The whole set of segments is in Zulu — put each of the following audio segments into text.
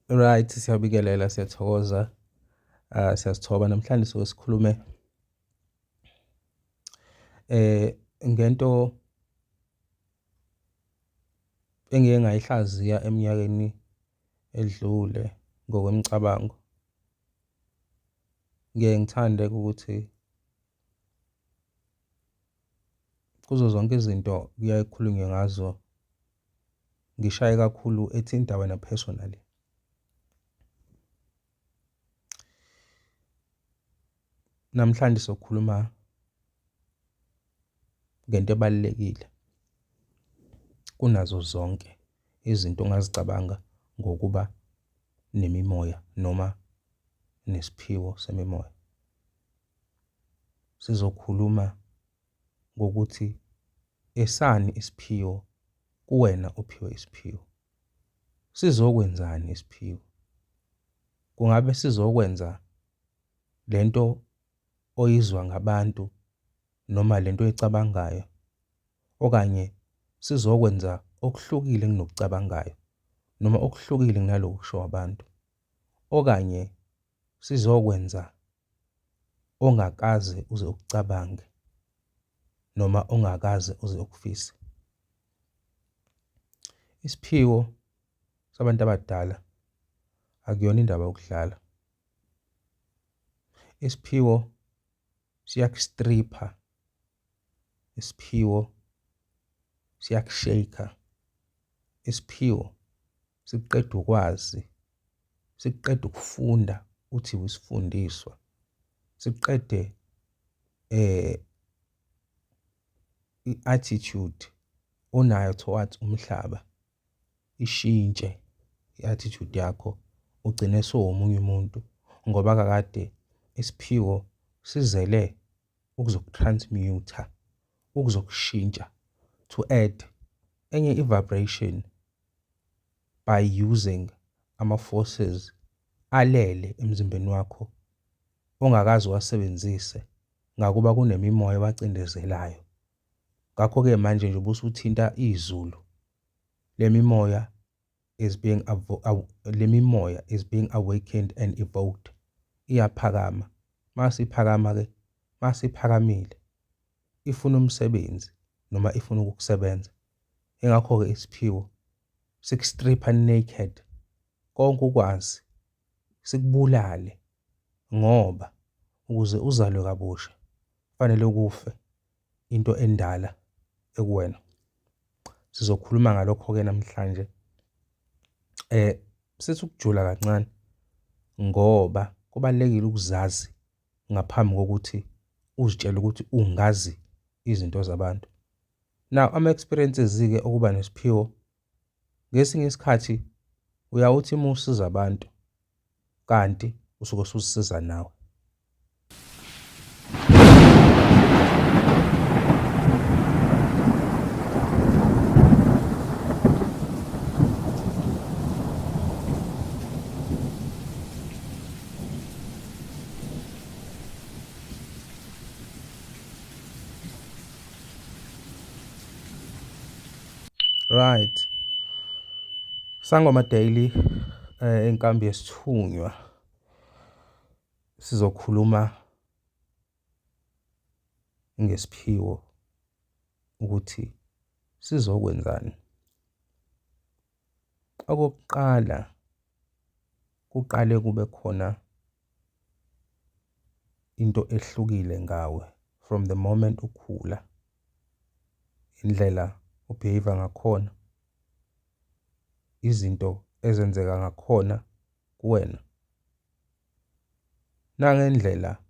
Right, siyabikelela, siyathokoza. Siyasithoba namhlanje soke sikhulume ngento engike ngayihlaziya eminyakeni edlule ngokwemicabango. Ngike ngithande ukuthi kuzo zonke izinto kuyaye kukhulunywe ngazo ngishaye kakhulu ethinta wena personally. Namhlanje sokhuluma ngento ebalulekile kunazo zonke izinto ongazicabanga ngokuba nemimoya noma nesiphiwo semimoya. Sizokhuluma ngokuthi esani isiphiwo kuwena ophiwe isiphiwo. Sizokwenzani isiphiwo? Kungabe sizokwenza lento oyizwa ngabantu noma lento oyicabangayo, okanye sizokwenza okuhlukile kunokucabangayo noma okuhlukile kunaloku kusho abantu, okanye sizokwenza ongakaze uze ukucabange noma ongakaze uze ukufise. Isiphiwo sabantu abadala akuyona indaba yokudlala. Isiphiwo siyakustripha, isiphiwo siyakushayika, isiphiwo sikuqeda ukwazi, sikuqeda ukufunda uthi usifundiswa, siqede i-attitude onayo towards umhlaba ishintshe i-attitude yakho, ugcine sowumunye umuntu ngoba kakade isiphiwo sizele ukuzokutransmute, ukuzokushintsha, to add enye i-vibration by using ama-forces alele emzimbeni wakho ongakaze uwasebenzise ngakuba kunemimoya ebacindezelayo. Ngakho-ke manje nje ubusuthinta izulu, le mimoya is being awakened and evoked. Iyaphakama. Masiphakama-ke, masiphakamile ifuna umsebenzi noma ifuna ukukusebenza. Ingakho-ke isiphiwo sikustripha naked konke ukwazi, sikubulale ngoba ukuze uzalwe kabusha kufanele kufe into endala ekuwena. Sizokhuluma ngalokho-ke namhlanje. Sithi ukujula kancane ngoba kubalulekile ukuzazi ngaphambi kokuthi uzitshele ukuthi ungazi izinto zabantu. Now ama-experiences-ke okuba nesiphiwo ngesinye isikhathi uyawuthi uma usiza abantu kanti usuke usuzisiza nawe. Right. Sangoma Daily enkambi yesithunywa sizokhuluma ngesiphiwo ukuthi sizokwenzani. Okokuqala kuqale kube khona into ehlukile ngawe from the moment ukhula, indlela ubehave ngakhona, izinto ezenzeka ngakhona kuwena, nangendlela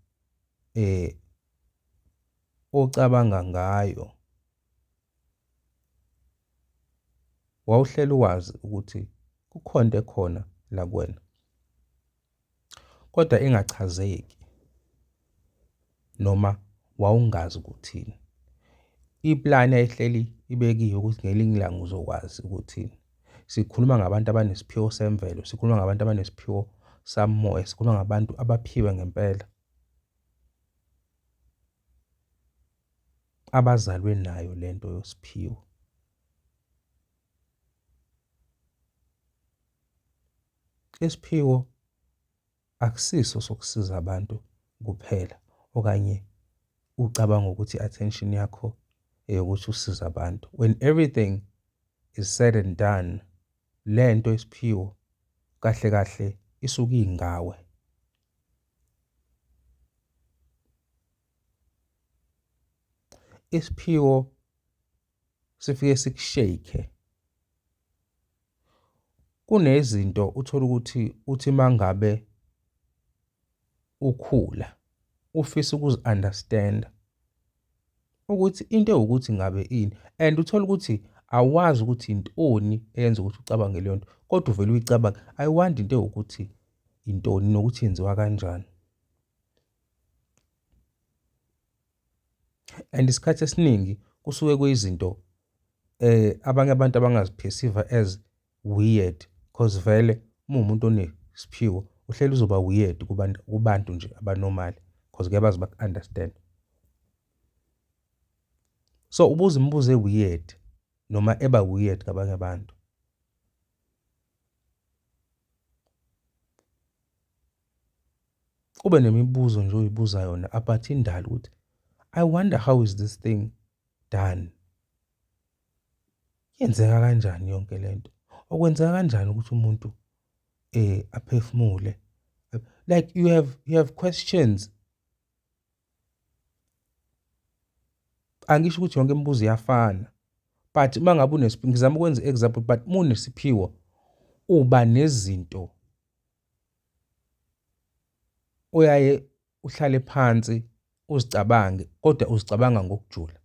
ocabanga ngayo. Wawuhlela ukwazi ukuthi kukhona into ekhona la kuwena kodwa ingachazeki noma wawungazi ukuthini. Iplan ayihleli ibekiwe ukuthi ngelinye ilanga uzokwazi ukuthini. Sikhuluma ngabantu abanesiphiwo semvelo, sikhuluma ngabantu abanesiphiwo samoya, sikhuluma ngabantu abaphiwe ngempela, abazalwe nayo lento yosiphiwo. Isiphiwo akusiso sokusiza abantu kuphela okanye ucabanga ukuthi i-attention yakho eyokuthi usize abantu. When everything is said and done, lento isiphiwo kahle kahle isuke ingawe. Isiphiwo sifike sikushake. Kunezinto uthola ukuthi mangabe ukhula ufisa ukuzi-understand ukuthi into ewukuthi ngabe ini, and uthola ukuthi awazi ukuthi intoni eyenza ukuthi ucabange leyo nto kodwa uvele uyicabange. I wonder into ewukuthi intoni nokuthi yenziwa kanjani. And isikhathi esiningi kusuke kuyizinto abanye abantu abangazi-perceive as weird because vele umuntu onesiphiwo uhleli uzoba weird kubantu nje abanormal because kuyabazi baku-understand. So ubuze imibuzo e-weird noma eba weird kabanye abantu. Ube nemibuzo nje uyibuza yona about indalo ukuthi I wonder how is this thing done? Yenzeka kanjani yonke lento? Okwenzeka kanjani ukuthi umuntu aphefumule? Like you have questions. Angisho ukuthi yonke imibuzo iyafana, but mangabe ngizama ukwenza i-example, but unesiphiwo uba nezinto uyaye uhlale phansi uzicabange kodwa uzicabanga ngokujula.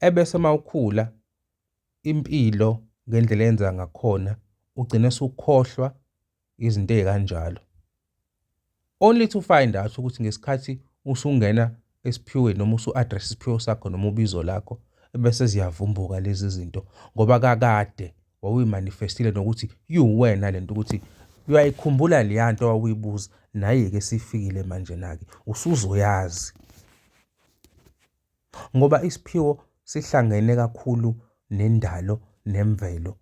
Ebese mawukhula impilo ngendlela eyenza ngakhona ugcine usukhohlwa izinto ezikanjalo. Only to find out ukuthi ngesikhathi usungena esiphiweni noma usu-address isiphiwo sakho noma ubizo lakho ebese ziyavumbuka lezi zinto ngoba kakade wawuyimanifestile nokuthi yiwena lento ukuthi uyayikhumbula leya nto owawuyibuza naye-ke sifikile manje nake usuzoyazi ngoba isiphiwo sihlangene kakhulu nendalo nemvelo.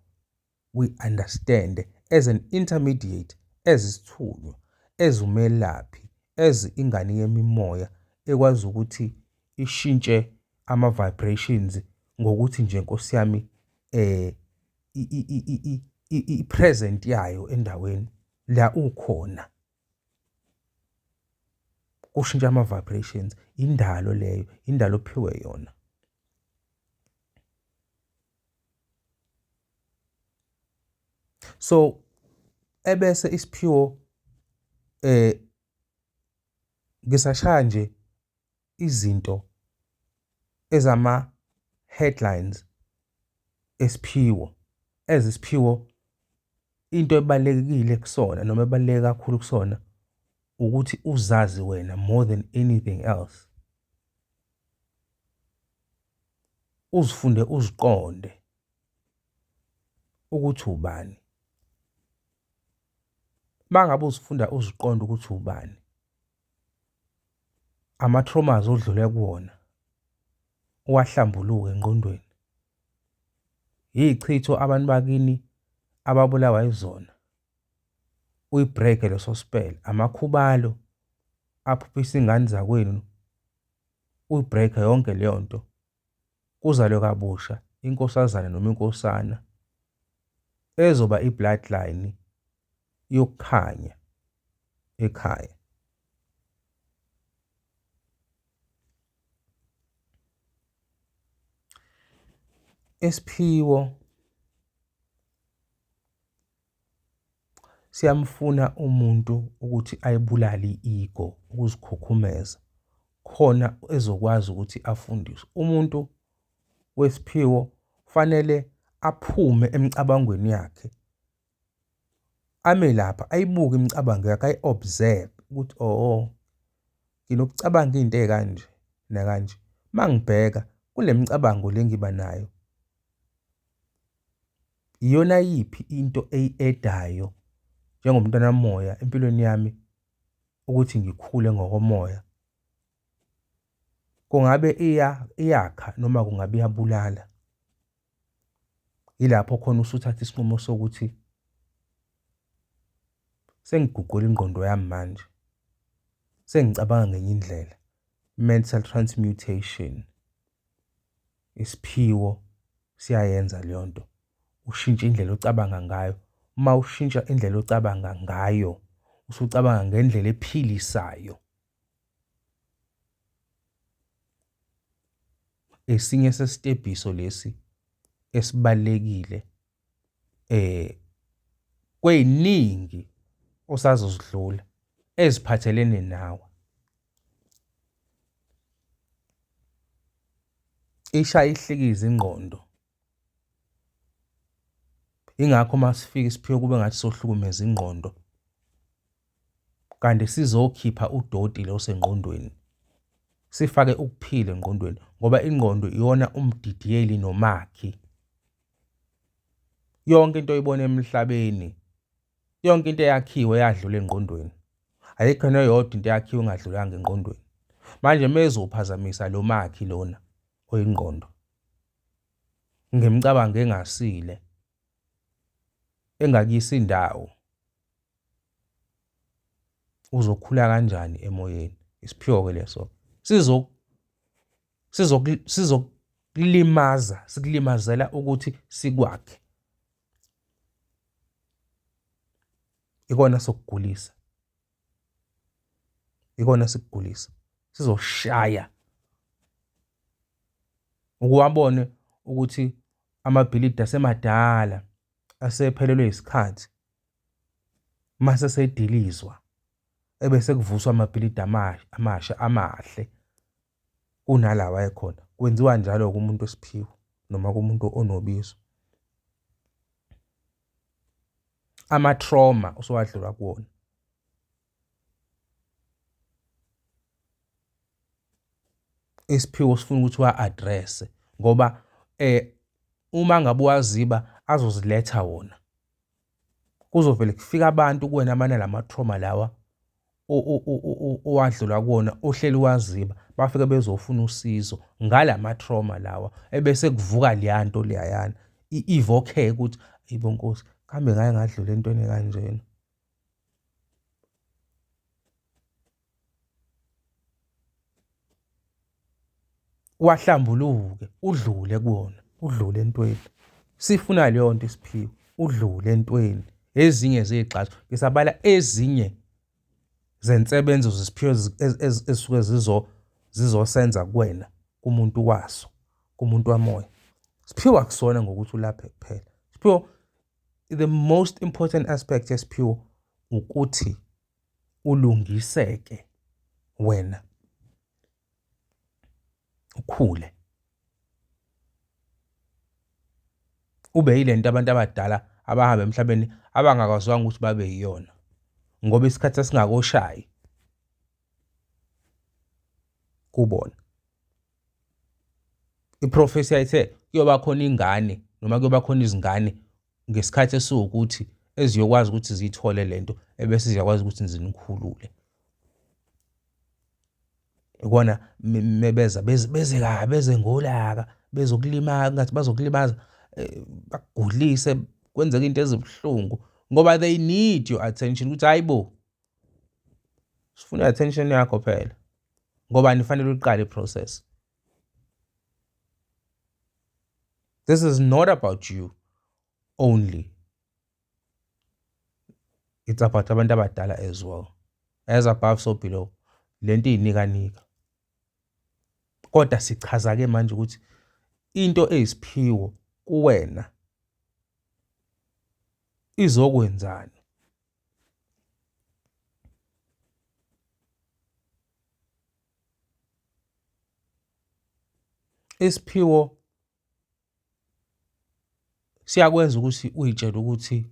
We understand as an intermediate, as isithunywa, as umelaphi, as ingane yemimoya ekwazi ukuthi ishintshe ama-vibrations ngokuthi nje Nkosi yami i-present yayo endaweni la ukhona kushintsha ama-vibrations. Indalo leyo, indalo ophiwe yona. So ebese isiphiwo ngisashaya nje izinto ezama-headlines esiphiwo. Ezisiphiwo into ebalekile kusona noma ebaleke kakhulu kusona ukuthi uzazi wena more than anything else. Uzifunde uziqonde ukuthi ubani. Mangabe uzifunda uziqonda ukuthi ubani, ama-traumas odlule kuwona uwahlambuluke engqondweni. Izichitho abantu bakini ababulawa yizona uyibreak leso spell, amakhubalo aphuphisa ingane zakwenu uyibreak yonke leyo nto. Kuzalwe kabusha inkosazana noma inkosana ezoba i-bloodline yokukhanya ekhaya. Isiphiwo siyamfuna umuntu ukuthi ayibulale i-ego, ukuzikhukhumeza khona ezokwazi ukuthi afundiswe. Umuntu wesiphiwo fanele aphume emicabangweni yakhe, ame lapha ayibuke imicabango yakhe, ayi-observe ukuthi nginokucabanga into ezikanje nakanje. Mangibheka kule micabango le ngiba nayo, iyona yiphi into eyi-edayo njengomntwana moya empilweni yami ukuthi ngikhule ngokomoya? Kungabe iyakha noma kungabe iyabulala? Yilapho khona usuthatha isinqumo sokuthi sengiguqula ingqondo yami manje. Sengicabanga ngenye indlela. Mental transmutation. Isiphiwo siyayenza leyo nto. Ushintsha indlela ocabanga ngayo. Uma ushintsha indlela ocabanga ngayo, usucabanga ngendlela ephilisayo. Esinye sesitebhiso lesi esibalekile kweyiningi osazozidlula eziphathelene nawe. Ishaya ihlikiza ingqondo. Ingakho masifika isiphiwo kube ngathi sohlukumeza ingqondo. Kanti sizokhipha udoti lo sengqondweni. Sifake ukuphila engqondweni ngoba ingqondo iyona umdidiyeli nomakhi. Yonke into oyibona emhlabeni, yonke into eyakhiwe yadlula engqondweni. Ayikho neyodwa into eyakhiwe engadlulanga engqondweni. Manje mezophazamisa lo makhi lona oyingqondo ngemicabango engasile, engakuyisa indawo, uzokhula kanjani emoyeni? Isiphiwo-ke leso. Sizokulimaza, sikulimazela ukuthi sikwakhe. Ikona sokugulisa. Ikona sikugulisa. Sizoshaya. Ukuwabone ukuthi amabhilidi asemadala asephelelwe isikhathi. Mase sedilizwa ebese kuvuswa amabhilidi amasha amahle kunalawa ekhona. Kwenziwa njalo kumuntu wesiphiwo noma kumuntu onobizo. Ama-trauma usuwadlula kuwona. Isiphiwo sifuna ukuthi wa-address ngoba uma ngabe waziba azoziletha wona. Kuzovele kufika abantu kuwena abanalama-trauma lawa owadlula kuwona ohleli waziba, bafike bezofuna usizo ngalama-trauma lawa ebese kuvuka leya nto leyayana ivoke ukuthi hayibo Nkosi, kambe ngake ngadlula entweni ekanjena. Wahlambuluke, udlule kuwona, udlule entweni. Sifuna leyo nto isiphiwo, udlule entweni. Ezinye zezigxathu, ngisabala ezinye zensebenzo zesiphiwo ezisuke zizosenza kuwena kumuntu waso, kumuntu wamoya. Siphiwo akusona ngokuthi ulaphe kuphela. Siphiwo, the most important aspect yesiphiwo ukuthi ulungiseke wena. Ukhule. Ube yilento abantu abadala abahamba emhlabeni abangakwazwanga ukuthi babe yiyona ngoba isikhathi singakoshayi kubona. Iprofesi yayithe kuyoba khona ingane noma kuyoba khona izingane ngesikhathi esiwukuthi eziyokwazi ukuthi zithole lento ebese ziyakwazi ukuthi zinikhulule. Ikona mebeza beze kabi, beze ngolaka, bezokulimaza ngathi bazokulimaza, bakugulise, kwenzeka into ezibuhlungu ngoba they need your attention ukuthi hayibo sifuna attention yakho phela ngoba nifanele uqale iprocess. This is not about you only. It's about abantu abadala as well. As above so below. Lento inika. Kodwa sichaza ke manje ukuthi into eyisiphiwo kuwena izokwenzani. Isiphiwo siyakwenza ukuthi uyitshele ukuthi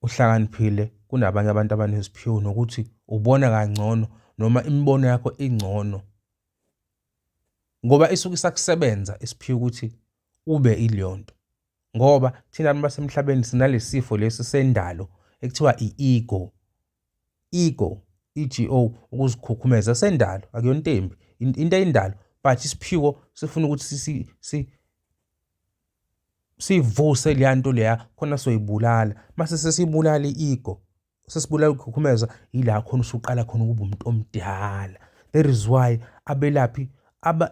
uhlakaniphile kunabanye abantu abaneziphiwo nokuthi ubona kangcono noma imibono yakho ingcono. Ngoba isuke isakusebenza isiphiwo ukuthi ube ileyonto. Ngoba thina abantu basemhlabeni sinalesifo lesi sendalo ekuthiwa i-ego. Ego, ego, ukuzikhukhumeza sendalo, akuyona into embi, into eyindalo, but isiphiwo sifuna ukuthi sivuse leya nto leya khona soyibulala. Mase sesibulala i-ego, sesibulala ukukhukhumeza, yila khona usuqala khona ukuba umuntu omdala. That is why abelaphi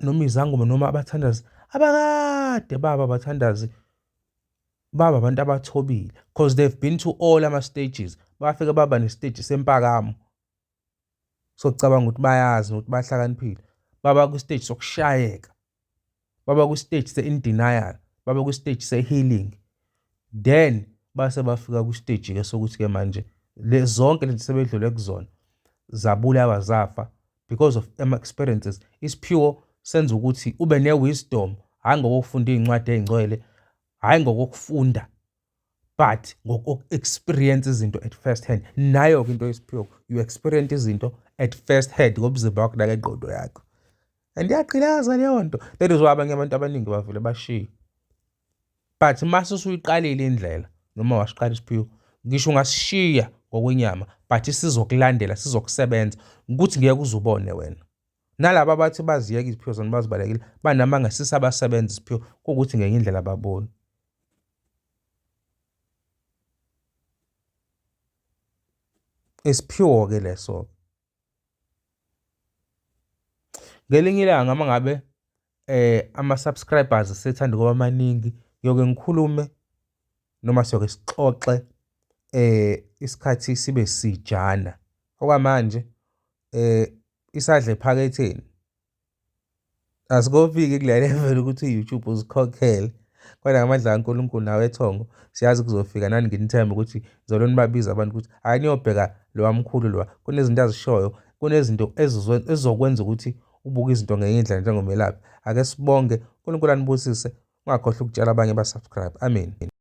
noma izangoma noma abathandazi abakade baba abathandazi baba abantu abathobile, because they've been to all ama-stages. Bafike baba nestage sempakamo sokucabanga ukuthi bayazi nokuthi bahlakaniphile. Baba kwi-stage sokushayeka, baba kwi-stage se-in denial, baba kwi-stage se-healing. Then base bafika kwi-stage-ke sokuthi-ke manje zonke lezi sebedlule kuzona zabulawa zafa because of ama-experiences. Isiphiwo senza ukuthi ube ne-wisdom, hhayi ngokufunda iy'ncwadi ey'ngcwele, hhayi ngokufunda, but ngoku-experience izinto at first hand. Nayo-ke into yesiphiwo, you experience izinto at first hand ngomzimba wakho nangengqondo yakho. And iyagqilaza leyo nto. That is why abanye abantu abaningi bavele bashiye. But mase usuyiqalile indlela noma wasiqala isiphiwo, ngisho ungasishiya ngokwenyama but sizokulandela, sizokusebenza ukuthi ngeke uzubone wena. Nalabo abathi baziyeka iziphiwo zona bazibalekile, banamanga sisabasebenza isiphiwo kuwukuthi ngenye indlela ababoni. Isiphiwo-ke leso. Ngelinye ilanga uma ngabe ama-subscribers sethanda ukuba maningi, ngiyoke ngikhulume noma siyoke sixoxe isikhathi sibe sijana. Okwamanje isadla ephaketheni. Asikofiki kule level ukuthi i-YouTube uzikhokhele, kodwa ngamandla kaNkulunkulu nawe ethongo siyazi kuzofika. Nani nginithemba ukuthi zolo nibabiza abantu ukuthi hhayi niyobheka lo wamkhulu lo, kunezinto azishoyo, kunezinto ezizokwenza ukuthi ubuke izinto ngenye indlela njengomelaphi. Ake sibonge, uNkulunkulu anibusise, ungakhohlwa ukutshela abanye ba-subscribe. Amen.